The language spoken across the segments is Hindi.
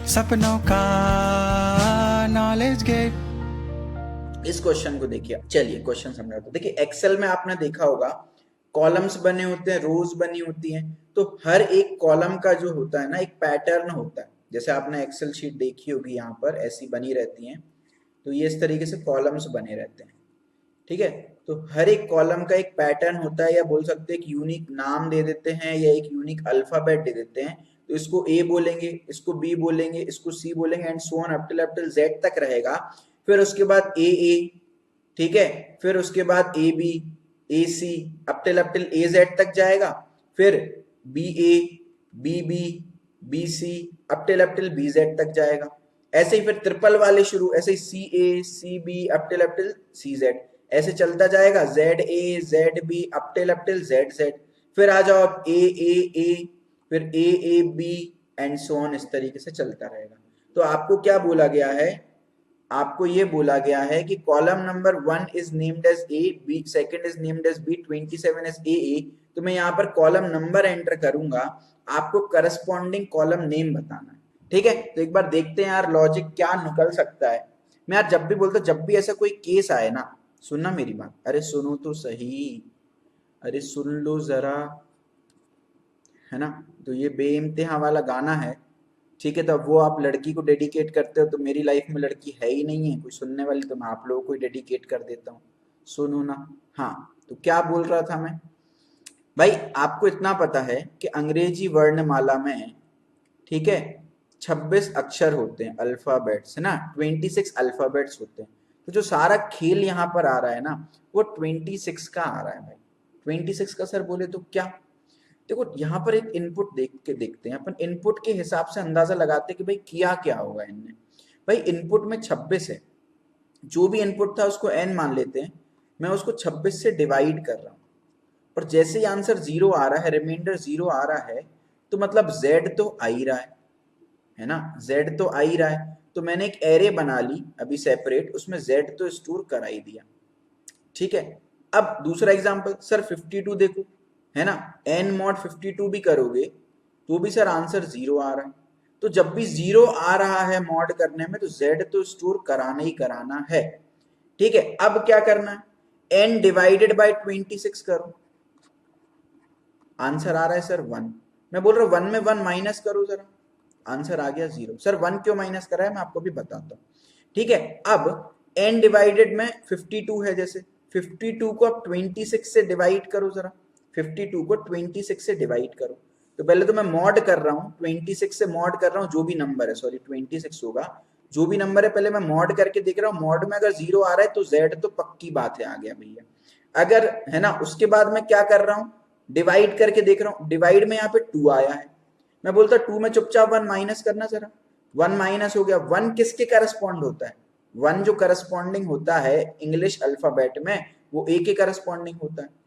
सपनों का नॉलेज गेट। इस क्वेश्चन को देखिए, चलिए क्वेश्चन समझाते हैं। देखिए एक्सेल में आपने देखा होगा कॉलम्स बने होते हैं, रोज बनी होती हैं, तो हर एक कॉलम का जो होता है ना एक पैटर्न होता है। जैसे आपने एक्सेल शीट देखी होगी, यहाँ पर ऐसी बनी रहती हैं, तो ये इस तरीके से कॉलम्स बने रहते हैं। ठीक है, तो हर एक कॉलम का एक पैटर्न होता है, या बोल सकते हैं एक यूनिक नाम दे देते हैं, या एक यूनिक अल्फाबेट दे देते हैं। तो इसको ए बोलेंगे, इसको बी बोलेंगे, इसको सी बोलेंगे, and so on up till Z तक रहेगा। फिर उसके बाद ए, ठीक है, फिर उसके बाद A B, A C, up till A Z तक जाएगा। फिर B A, B B, B C, up till B Z तक जाएगा। ऐसे ही फिर ट्रिपल वाले शुरू, ऐसे ही C A, C B, up till C Z, ऐसे चलता जाएगा। Z A, Z B, up till Z Z. फिर आ जाओ आप ए, फिर A B, and so on, इस तरीके से चलता रहेगा। तो आपको क्या बोला गया है, आपको ये बोला गया है कि column number 1 is named as A, B second is named as B, 27 as A. तो मैं यहाँ पर कॉलम नंबर एंटर करूंगा, आपको करस्पॉन्डिंग कॉलम नेम बताना है। ठीक है, तो एक बार देखते हैं यार लॉजिक क्या निकल सकता है। मैं यार जब भी बोलता, जब भी ऐसा कोई केस आए ना, सुनना मेरी बात, अरे सुनो तो सही, अरे सुन लो जरा, है ना। तो ये बेइम्तिहा वाला गाना है, ठीक है, तो अब वो आप लड़की को डेडिकेट करते हो, तो मेरी लाइफ में लड़की है ही नहीं है कोई सुनने वाली, तो मैं आप लोगों को ही डेडिकेट कर देता हूँ, सुनो ना। हाँ, तो क्या बोल रहा था मैं भाई, आपको इतना पता है कि अंग्रेजी वर्णमाला में, ठीक है, 26 अक्षर होते हैं, अल्फाबेट्स, है ना, 26 अल्फाबेट्स होते हैं। तो जो सारा खेल यहाँ पर आ रहा है ना, वो 26 का आ रहा है भाई। 26 का सर बोले तो क्या, देखो यहाँ पर एक इनपुट देख के देखते हैं अपन, इनपुट के हिसाब से अंदाजा लगाते हैं कि भाई किया क्या होगा इनने। भाई इनपुट में 26 है, जो भी इनपुट था उसको n मान लेते हैं, मैं उसको 26 से डिवाइड कर रहा हूँ, और जैसे ही आंसर 0 आ रहा है, रिमाइंडर 0 आ रहा है, तो मतलब z तो आ ही रहा है ना, z तो आ ही रहा है। तो मैंने एक एरे बना ली अभी सेपरेट, उसमें z तो स्टोर करा ही दिया। ठीक है, अब दूसरा एग्जांपल, सर 52 देखो, है ना, n mod 52 भी करोगे तो भी सर आंसर 0 आ रहा है। तो जब भी 0 आ रहा है मॉड करने में, तो z तो स्टोर कराना ही कराना है। ठीक है, अब क्या करना है, n डिवाइडेड बाय 26 करो, आंसर आ रहा है सर 1। मैं बोल रहा हूं 1 में 1 माइनस करो जरा, आंसर आ गया 0। सर 1 क्यों माइनस करा है मैं आपको भी बताता हूँ। ठीक है, अब n डिवाइडेड में 52 है, जैसे 52 को अब 26 से डिवाइड करो जरा, 52 को 26 से डिवाइड करो। तो पहले तो मैं मॉड कर रहा हूँ, 26 से मॉड कर रहा हूँ, जो भी नंबर है, सॉरी 26 होगा, जो भी नंबर है पहले मैं मॉड करके देख रहा हूँ। मॉड में अगर 0 आ रहा है तो z तो पक्की बात है आ गया भैया, अगर, है ना। उसके बाद मैं क्या कर रहा हूँ, डिवाइड करके देख रहा हूँ, डिवाइड में यहाँ पे 2 आया है, मैं बोलता 2 में चुपचाप 1 माइनस करना जरा, 1 माइनस हो गया। 1 किसके करस्पॉन्ड होता है, 1 जो करस्पॉन्डिंग होता है इंग्लिश अल्फाबेट में, वो ए के करस्पॉन्डिंग होता है।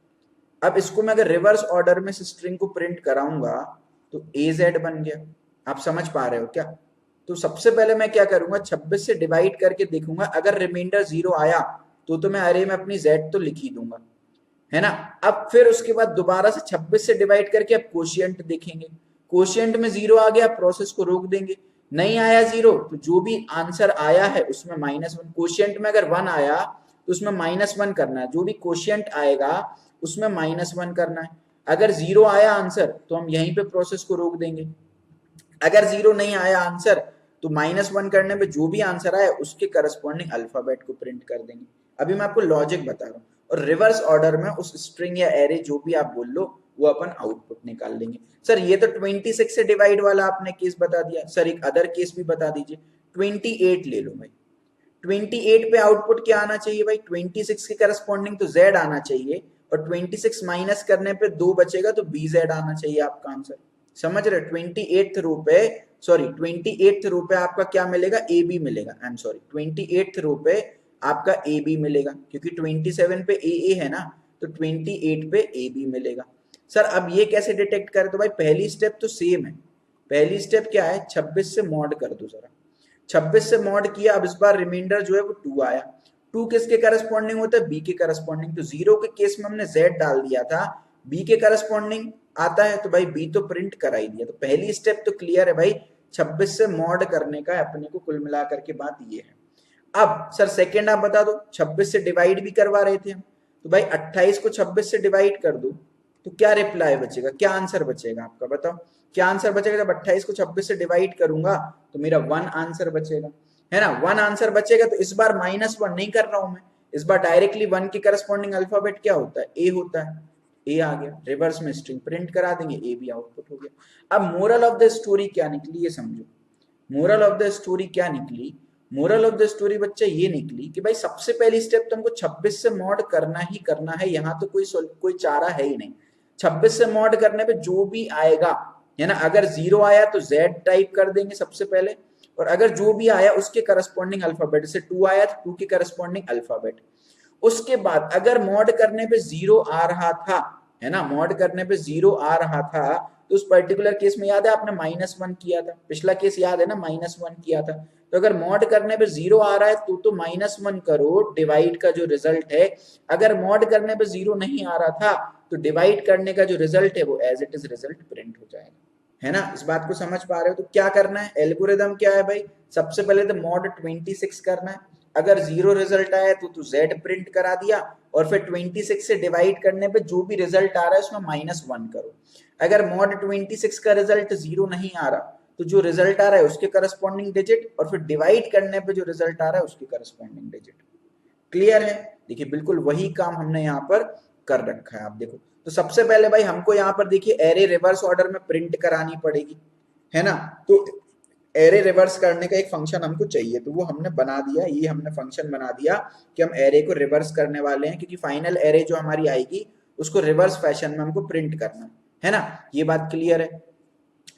अब इसको मैं अगर रिवर्स ऑर्डर में स्ट्रिंग को प्रिंट कराऊंगा, तो ए जेड बन गया। आप समझ पा रहे हो क्या। तो सबसे पहले मैं क्या करूंगा, 26 से डिवाइड करके देखूंगा, अगर रिमाइंडर 0 आया तो मैं अरे में अपनी जेड तो लिख ही दूंगा, है ना। अब फिर उसके बाद दोबारा से 26 से डिवाइड करके अब कोशिएंट देखेंगे, कोशिएंट में 0 आ गया, प्रोसेस को रोक देंगे। नहीं आया 0, तो जो भी आंसर आया है उसमें -1, कोशिएंट में अगर 1 आया तो उसमें -1 करना है, जो भी कोशिएंट आएगा उसमें -1 करना है। अगर 0 आया आंसर तो हम यहीं पे प्रोसेस को रोक देंगे। अगर 0 नहीं आया आंसर तो -1 करने पे जो भी आंसर आया उसके करस्पॉन्डिंग अल्फाबेट को प्रिंट कर देंगे। अभी मैं आपको लॉजिक बता रहा हूँ, और रिवर्स ऑर्डर में उस स्ट्रिंग या एरे जो भी आप बोल लो वो अपन आउटपुट निकाल लेंगे। सर ये तो 26 से डिवाइड वाला आपने केस बता दिया, सर एक अदर केस भी बता दीजिए, 28 ले लो भाई। 28 पे आउटपुट क्या आना चाहिए भाई, 26 के करस्पॉन्डिंग तो z आना चाहिए, और 26 माइनस करने पे 2 बचेगा तो bz आना चाहिए आपका आंसर। समझ रहे, 28th रो पे, सॉरी 28th रो पे आपका क्या मिलेगा, ए बी मिलेगा, आई एम सॉरी, 28th रो पे आपका ए बी मिलेगा, क्योंकि 27 पे ए है ना, तो 28 पे ए बी मिलेगा। सर अब ये कैसे डिटेक्ट करें, तो भाई पहली स्टेप तो सेम है, पहली स्टेप क्या है, 26 से मॉड कर दो जरा, 26 से मॉड किया, अब इस बार रिमाइंडर जो है वो 2 आया, 2 किसके करस्पॉन्डिंग होता है, बी के करस्पॉन्डिंग। तो 0 के केस में हमने z डाल दिया था, बी के करस्पॉन्डिंग आता है तो भाई बी तो प्रिंट करा ही दिया। तो पहली स्टेप तो क्लियर है भाई, 26 से मॉड करने का अपने को कुल मिला करके बात ये है। अब सर सेकंड आप बता दो, 26 से डिवाइड भी करवा रहे थे हम, तो भाई 28 को 26 से डिवाइड कर दो तो क्या रिप्लाई बचेगा, क्या आंसर बचेगा आपका, बताओ क्या आंसर बचेगा। जब 28 को 26 से डिवाइड करूंगा तो मेरा 1 आंसर बचेगा, है ना। 1 आंसर बचेगा तो इस बार -1 नहीं कर रहा हूं मैं, इस बार डायरेक्टली 1 के करस्पॉन्डिंग अल्फाबेट क्या होता है, ए होता है। ए आ गया, रिवर्स में स्ट्रिंग प्रिंट करा देंगे, ए भी आउटपुट हो गया। अब मोरल ऑफ द स्टोरी क्या निकली ये समझो। मोरल ऑफ द स्टोरी क्या निकली, मोरल ऑफ द स्टोरी बच्चा ये निकली कि भाई सबसे पहली स्टेप तो हमको 26 से मॉड करना ही करना है, यहाँ तो कोई चारा है ही नहीं। 26 से मॉड करने पे जो भी आएगा, है ना, अगर 0 आया तो Z टाइप कर देंगे सबसे पहले, और अगर जो भी आया उसके करस्पॉन्डिंग अल्फाबेट, जैसे 2 आया तो 2 के करस्पॉन्डिंग अल्फाबेट। उसके बाद अगर मॉड करने पे 0 आ रहा था, है ना, मॉड करने पे 0 आ रहा था, तो उस पर्टिकुलर केस में याद है आपने -1 किया था, पिछला केस याद है ना, -1 किया था। तो अगर मॉड करने पे 0 आ रहा है तो -1 करो डिवाइड का जो रिजल्ट है। अगर मॉड करने पे 0 नहीं आ रहा था तो डिवाइड करने का जो रिजल्ट है वो as it is result print हो जाएगा, है ना। इस बात को समझ पा रहे हो। तो क्या करना है, एल्गोरिदम क्या है भाई, सबसे पहले तो मॉड 26 करना है, अगर 0 रिजल्ट आया तो Z प्रिंट करा दिया, और फिर 26 से डिवाइड करने पे जो भी रिजल्ट आ रहा है उसमें -1 करो। अगर मॉड 26 का रिजल्ट 0 नहीं आ रहा तो जो रिजल्ट आ रहा है उसके करस्पॉन्डिंग डिजिट, और फिर डिवाइड करने पे जो रिजल्ट आ रहा है उसके करस्पॉन्डिंग डिजिट। क्लियर है, देखिए बिल्कुल वही काम हमने यहाँ पर कर रखा है। आप देखो, तो सबसे पहले भाई हमको यहाँ पर देखिए एरे रिवर्स ऑर्डर में प्रिंट करानी पड़ेगी, है ना। तो एरे रिवर्स करने का एक फंक्शन हमको चाहिए, तो वो हमने बना दिया, ये हमने फंक्शन बना दिया कि हम एरे को रिवर्स करने वाले हैं, क्योंकि फाइनल एरे जो हमारी आएगी उसको रिवर्स फैशन में हमको प्रिंट करना है ना। ये बात क्लियर है।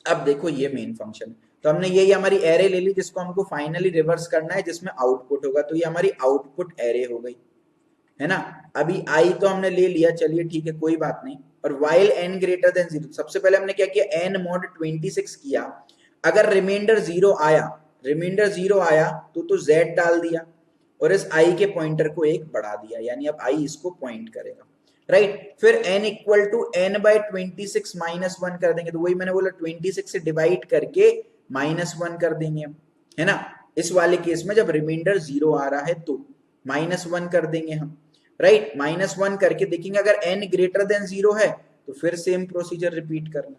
अब देखो ये मेन फंक्शन, तो हमने ये हमारी एरे ले ली जिसको हमको फाइनली रिवर्स करना है, जिसमें आउटपुट होगा, तो ये हमारी आउटपुट एरे हो गई, है ना। अभी आई तो हमने ले लिया, चलिए ठीक है कोई बात नहीं। और वाइल n ग्रेटर देन 0, सबसे पहले हमने क्या किया, n mod 26 किया। अगर रिमाइंडर 0 आया, रिमाइंडर 0 आया तो Z डाल दिया, और इस i के पॉइंटर को 1 बढ़ा दिया, यानी अब i इसको पॉइंट करेगा, राइट। फिर n equal to n by 26 -1 कर देंगे, तो वही मैंने बोला 26 से डिवाइड करके -1 कर देंगे हम, है ना। इस वाले केस में जब रिमाइंडर 0 आ रहा है तो -1 कर देंगे हम, राइट। -1 करके देखेंगे अगर n ग्रेटर देन 0 है तो फिर सेम प्रोसीजर रिपीट करना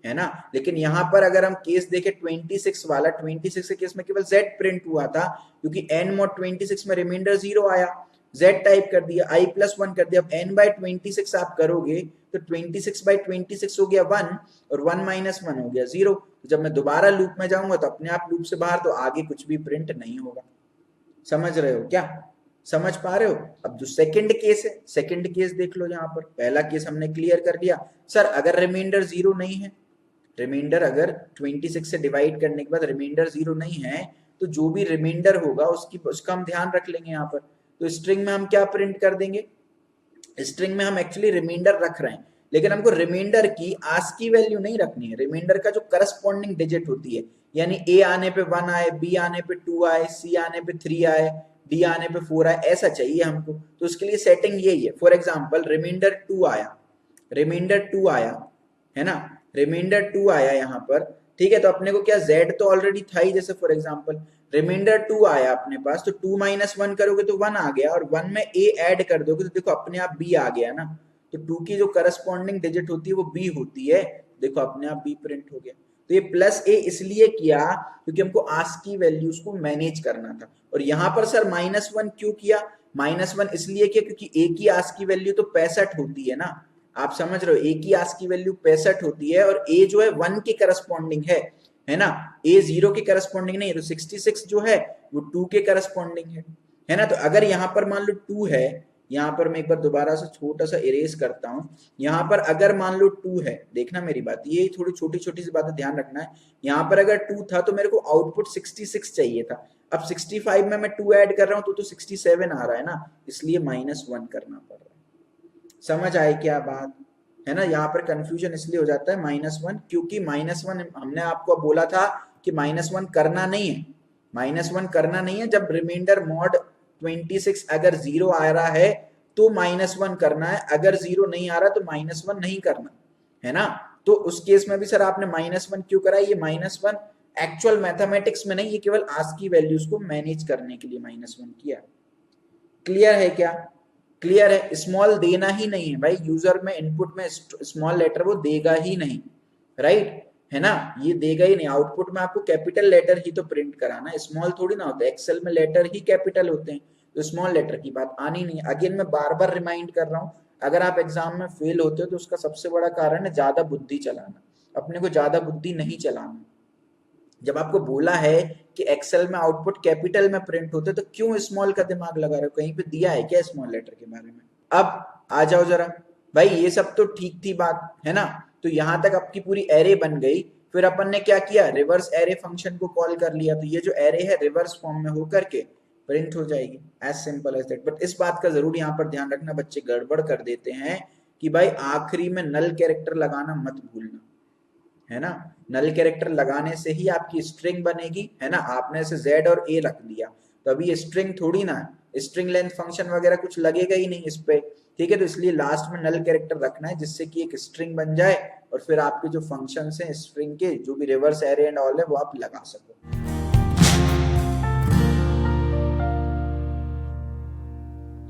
है ना। लेकिन यहाँ पर अगर हम केस देखें 26 वाला, 26 के केस में केवल Z प्रिंट हुआ था, क्योंकि n mod 26 में रिमाइंडर 0 आया, Z टाइप कर दिया, i+1 कर दिया। अब n बाई 26 आप करोगे तो 26 बाई 26 हो गया 1, और 1 - 1 हो गया 0। तो जब मैं दोबारा लूप में जाऊंगा तो अपने आप लूप से बाहर, तो आगे कुछ भी प्रिंट नहीं होगा। समझ रहे हो क्या, समझ पा रहे हो। अब जो सेकंड केस है, सेकंड केस देख लो। यहाँ पर पहला केस हमने क्लियर कर लिया, सर अगर रिमाइंडर 0 नहीं है, रिमाइंडर अगर 26 से डिवाइड करने के बाद रिमाइंडर 0 नहीं है, तो जो भी रिमाइंडर होगा उसका हम ध्यान रख लेंगे यहाँ पर। तो स्ट्रिंग में हम क्या प्रिंट कर देंगे, स्ट्रिंग में हम एक्चुअली रिमाइंडर रख रहे हैं, लेकिन हमको रिमाइंडर की आस्की वैल्यू नहीं रखनी है, रिमाइंडर का जो करस्पॉन्डिंग डिजिट होती है, यानी a आने पे 1 आए, b आने पे 2 आए, c आने पे 3 आए, d आने पे 4 आए, ऐसा चाहिए हमको। तो उसके लिए सेटिंग यही है। फॉर एग्जाम्पल रिमाइंडर 2 आया, रिमाइंडर 2 आया, है ना, रिमाइंडर 2 आया यहाँ पर, ठीक है। तो अपने को क्या, Z तो ऑलरेडी था ही, जैसे फॉर एग्जाम्पल रिमाइंडर 2 आया अपने पास, तो 2 - 1 करोगे तो 1 आ गया, और 1 में a ऐड कर दोगे तो देखो अपने आप b आ गया ना। तो 2 की जो करस्पॉन्डिंग डिजिट होती है वो b होती है, देखो अपने आप b प्रिंट हो गया। तो ये +a इसलिए किया क्योंकि हमको आस्की वैल्यूज को मैनेज करना था। और यहाँ पर सर -1 क्यों किया, -1 इसलिए किया क्योंकि a की आस्की वैल्यू तो 65 होती है ना, आप समझ रहे हो, a की आस्की वैल्यू 65 होती है, और a जो है 1 के करस्पॉन्डिंग है ना, a 0 के करस्पॉन्डिंग नहीं है, तो 66 जो है वो 2 के करस्पॉन्डिंग है ना। तो अगर यहाँ पर मान लो 2 है, यहाँ पर मैं एक बार दोबारा से छोटा सा इरेज करता हूँ, यहाँ पर अगर मान लो 2 है, देखना मेरी बात, ये थोड़ी छोटी छोटी सी बातें ध्यान रखना है। यहाँ पर अगर 2 था तो मेरे को आउटपुट 66 चाहिए था, अब 65 में मैं 2 ऐड कर रहा हूँ तो 67 आ रहा है ना, इसलिए -1 करना पड़ रहा है। समझ आए क्या बात, है ना। यहाँ पर कंफ्यूजन इसलिए हो जाता है -1, क्योंकि -1 हमने आपको बोला था कि -1 करना नहीं है, -1 करना नहीं है। जब रिमाइंडर मॉड 26 अगर 0 आ रहा है तो -1 करना है, अगर 0 नहीं आ रहा तो -1 नहीं करना है ना। तो उस केस में भी सर आपने -1 क्यों करा, ये -1 एक्चुअल मैथमेटिक्स में नहीं, ये केवल आस्की वैल्यूज को मैनेज करने के लिए -1 किया। क्लियर है क्या? क्लियर है। स्मॉल देना ही नहीं है भाई, यूजर में इनपुट में स्मॉल लेटर वो देगा ही नहीं, राइट है ना, ये देगा ही नहीं। आउटपुट में आपको कैपिटल लेटर ही तो प्रिंट कराना, स्मॉल थोड़ी ना होता है। एक्सेल में लेटर ही कैपिटल होते हैं, तो स्मॉल लेटर की बात आनी नहीं। अगेन मैं बार बार रिमाइंड कर रहा हूँ, अगर आप एग्जाम में फेल होते हो तो उसका सबसे बड़ा कारण है ज्यादा बुद्धि चलाना। अपने को ज्यादा बुद्धि नहीं चलाना। जब आपको बोला है कि एक्सेल में आउटपुट कैपिटल में प्रिंट होते तो क्यों स्मॉल का दिमाग लगा रहे हो? कहीं पे दिया है क्या स्मॉल लेटर के बारे में? अब आ जाओ जरा भाई, ये सब तो ठीक थी बात, है ना। तो यहां तक आपकी पूरी एरे बन गई। फिर अपन ने क्या किया, रिवर्स एरे फंक्शन को कॉल कर लिया, तो ये जो एरे है रिवर्स फॉर्म में होकर के प्रिंट हो जाएगी, as simple as that. But इस बात का जरूर यहाँ पर ध्यान रखना, बच्चे गड़बड़ कर देते हैं कि भाई आखिरी में नल कैरेक्टर लगाना मत भूलना, है ना। नल कैरेक्टर लगाने से ही आपकी स्ट्रिंग बनेगी, है ना। आपने इसे जेड और ए रख दिया तो अभी ये स्ट्रिंग थोड़ी ना है, स्ट्रिंग लेंथ फंक्शन वगैरह कुछ लगेगा ही नहीं इस पे, ठीक है। तो इसलिए लास्ट में नल कैरेक्टर रखना है जिससे कि एक स्ट्रिंग बन जाए और फिर आपके जो फंक्शंस हैं स्ट्रिंग के, जो भी रिवर्स एरे एंड ऑल है, वो आप लगा सको।